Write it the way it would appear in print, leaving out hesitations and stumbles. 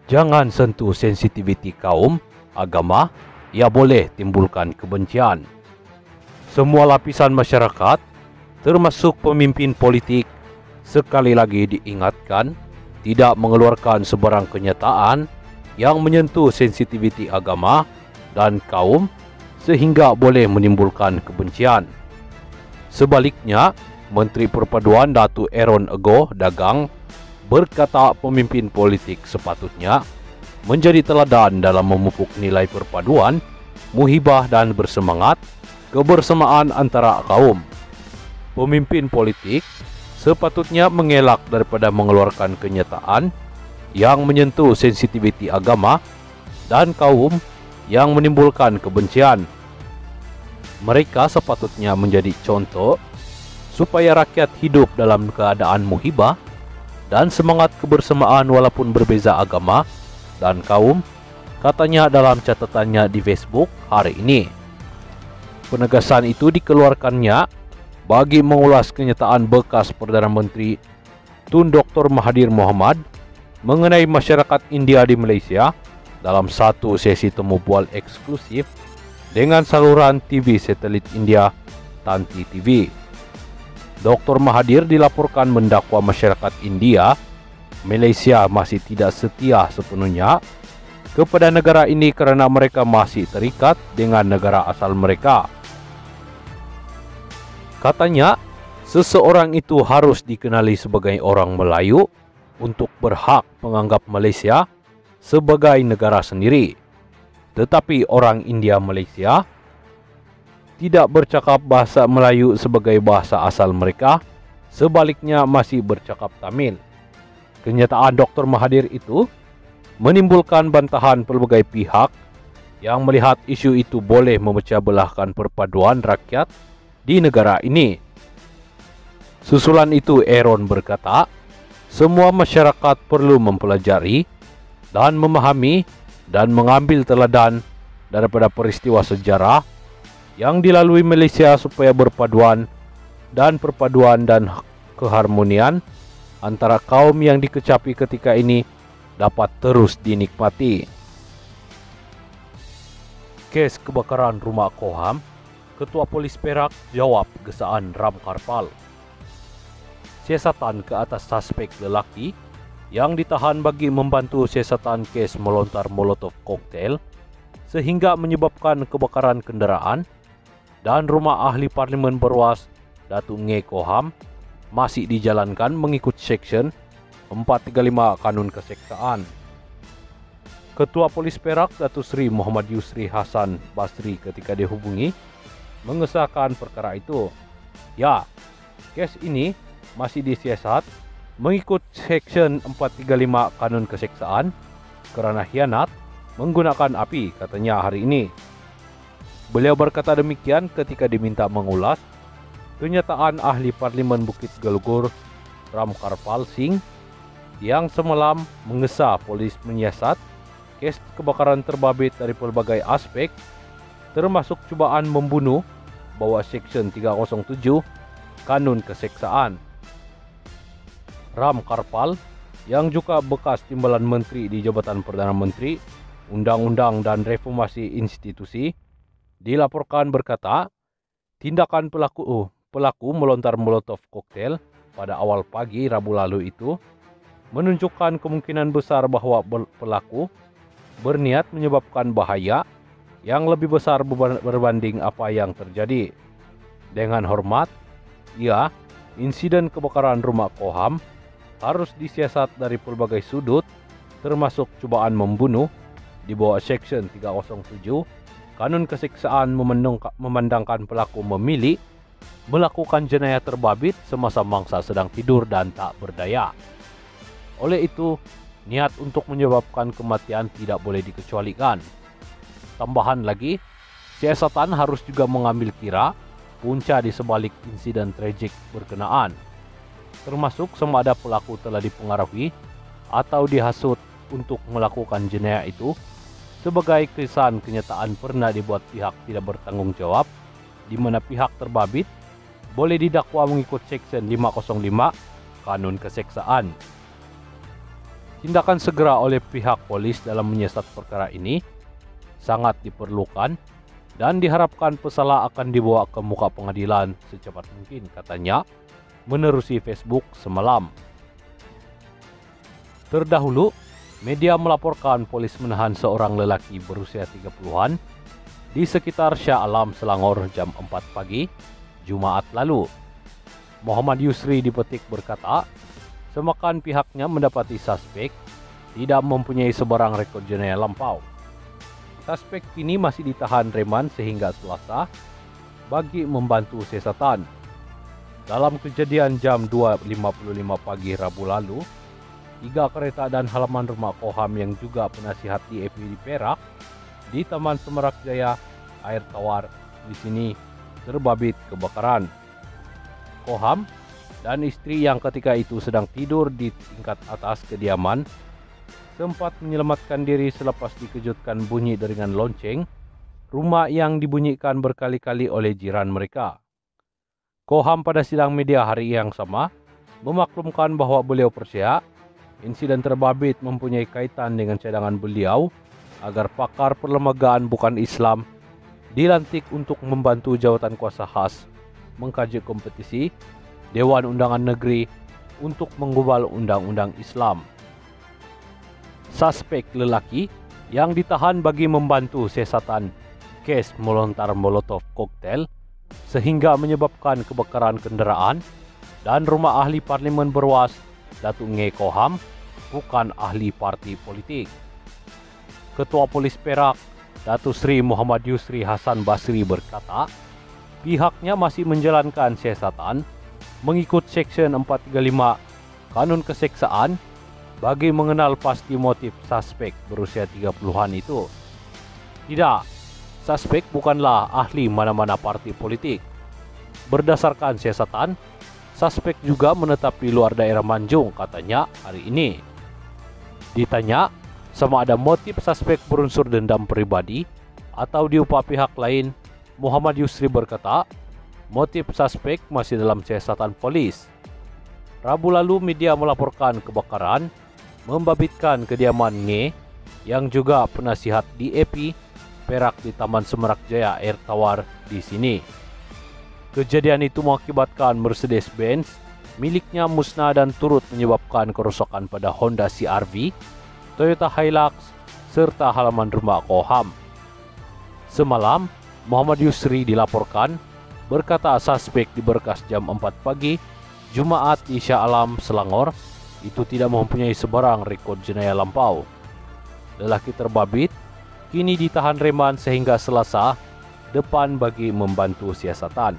Jangan sentuh sensitiviti kaum, agama, ia boleh timbulkan kebencian. Semua lapisan masyarakat, termasuk pemimpin politik, sekali lagi diingatkan tidak mengeluarkan sebarang kenyataan yang menyentuh sensitiviti agama dan kaum sehingga boleh menimbulkan kebencian. Sebaliknya, Menteri Perpaduan Datuk Aaron Egoh Dagang berkata pemimpin politik sepatutnya menjadi teladan dalam memupuk nilai perpaduan, muhibah dan bersemangat kebersamaan antara kaum. Pemimpin politik sepatutnya mengelak daripada mengeluarkan kenyataan yang menyentuh sensitiviti agama dan kaum yang menimbulkan kebencian. Mereka sepatutnya menjadi contoh supaya rakyat hidup dalam keadaan muhibah dan semangat kebersamaan walaupun berbeza agama dan kaum, katanya dalam catatannya di Facebook hari ini. Penegasan itu dikeluarkannya bagi mengulas kenyataan bekas Perdana Menteri Tun Dr. Mahathir Mohamad mengenai masyarakat India di Malaysia dalam satu sesi temu bual eksklusif dengan saluran TV satelit India Tanti TV. Dr. Mahathir dilaporkan mendakwa masyarakat India, Malaysia masih tidak setia sepenuhnya kepada negara ini kerana mereka masih terikat dengan negara asal mereka. Katanya, seseorang itu harus dikenali sebagai orang Melayu untuk berhak menganggap Malaysia sebagai negara sendiri. Tetapi orang India Malaysia tidak bercakap bahasa Melayu sebagai bahasa asal mereka, sebaliknya masih bercakap Tamil. Kenyataan Dr. Mahathir itu menimbulkan bantahan pelbagai pihak yang melihat isu itu boleh memecah belahkan perpaduan rakyat di negara ini. Susulan itu Aaron berkata, semua masyarakat perlu mempelajari dan memahami dan mengambil teladan daripada peristiwa sejarah yang dilalui Malaysia supaya berpaduan dan perpaduan dan keharmonian antara kaum yang dikecapi ketika ini dapat terus dinikmati. Kes kebakaran rumah Koham, Ketua Polis Perak jawab gesaan Ram Karpal. Siasatan ke atas suspek lelaki yang ditahan bagi membantu siasatan kes melontar molotov koktail sehingga menyebabkan kebakaran kenderaan dan rumah ahli parlimen berwas Datuk Ngee Koham masih dijalankan mengikut Seksyen 435 Kanun Keseksaan. Ketua Polis Perak Datuk Seri Muhammad Yusri Hassan Basri ketika dihubungi mengesahkan perkara itu. Ya, kes ini masih disiasat mengikut Seksyen 435 Kanun Keseksaan kerana khianat menggunakan api, katanya hari ini. Beliau berkata demikian ketika diminta mengulas kenyataan ahli Parlimen Bukit Gelugur Ram Karpal Singh yang semalam mengesah polis menyiasat kes kebakaran terbabit dari pelbagai aspek termasuk cubaan membunuh bawah Seksyen 307 Kanun Keseksaan. Ram Karpal yang juga bekas timbalan menteri di Jabatan Perdana Menteri, Undang-Undang dan Reformasi Institusi dilaporkan berkata, tindakan pelaku melontar molotov koktail pada awal pagi Rabu lalu itu menunjukkan kemungkinan besar bahawa pelaku berniat menyebabkan bahaya yang lebih besar berbanding apa yang terjadi. Dengan hormat, insiden kebakaran rumah Koham harus disiasat dari pelbagai sudut termasuk cubaan membunuh di bawah Seksyen 307 Kanun Keseksaan memandangkan pelaku memilih melakukan jenayah terbabit semasa mangsa sedang tidur dan tak berdaya. Oleh itu, niat untuk menyebabkan kematian tidak boleh dikecualikan. Tambahan lagi, siasatan harus juga mengambil kira punca di sebalik insiden tragik berkenaan, termasuk sama ada pelaku telah dipengaruhi atau dihasut untuk melakukan jenayah itu sebagai kesan kenyataan pernah dibuat pihak tidak bertanggung jawab, di mana pihak terbabit boleh didakwa mengikut Seksyen 505 Kanun Keseksaan. Tindakan segera oleh pihak polis dalam menyiasat perkara ini sangat diperlukan dan diharapkan pesalah akan dibawa ke muka pengadilan secepat mungkin, katanya menerusi Facebook semalam. Terdahulu, media melaporkan polis menahan seorang lelaki berusia 30-an di sekitar Shah Alam, Selangor jam 4 pagi, Jumaat lalu. Muhammad Yusri dipetik berkata, semakan pihaknya mendapati suspek tidak mempunyai sebarang rekod jenayah lampau. Suspek kini masih ditahan reman sehingga Selasa bagi membantu siasatan. Dalam kejadian jam 2.55 pagi Rabu lalu, 3 kereta dan halaman rumah Koham yang juga penasihat DAP di Perak di Taman Semerak Jaya Air Tawar di sini terbabit kebakaran. Koham dan istri yang ketika itu sedang tidur di tingkat atas kediaman sempat menyelamatkan diri selepas dikejutkan bunyi deringan lonceng rumah yang dibunyikan berkali-kali oleh jiran mereka. Koham pada sidang media hari yang sama memaklumkan bahwa beliau percaya insiden terbabit mempunyai kaitan dengan cadangan beliau agar pakar perlembagaan bukan Islam dilantik untuk membantu jawatan kuasa khas mengkaji kompetisi Dewan Undangan Negeri untuk menggubal undang-undang Islam. Suspek lelaki yang ditahan bagi membantu siasatan kes melontar molotov koktail sehingga menyebabkan kebakaran kendaraan dan rumah ahli parlimen berwas Datuk Nge Koham bukan ahli parti politik. Ketua Polis Perak Datuk Seri Muhammad Yusri Hasan Basri berkata, pihaknya masih menjalankan siasatan mengikut Seksyen 435 Kanun Keseksaan bagi mengenal pasti motif suspek berusia 30-an itu. Tidak, suspek bukanlah ahli mana-mana parti politik. Berdasarkan siasatan, suspek juga menetap di luar daerah Manjung, katanya hari ini. Ditanya sama ada motif suspek berunsur dendam pribadi atau diupah pihak lain, Muhammad Yusri berkata, motif suspek masih dalam siasatan polis. Rabu lalu media melaporkan kebakaran membabitkan kediaman Nge yang juga penasihat DAP Perak di Taman Semerak Jaya Air Tawar di sini. Kejadian itu mengakibatkan Mercedes-Benz miliknya musnah dan turut menyebabkan kerusakan pada Honda CR-V, Toyota Hilux, serta halaman rumah Koham. Semalam, Muhammad Yusri dilaporkan berkata suspek di berkas jam 4 pagi Jumaat di Shah Alam, Selangor itu tidak mempunyai sebarang rekod jenayah lampau. Lelaki terbabit kini ditahan reman sehingga Selasa depan bagi membantu siasatan.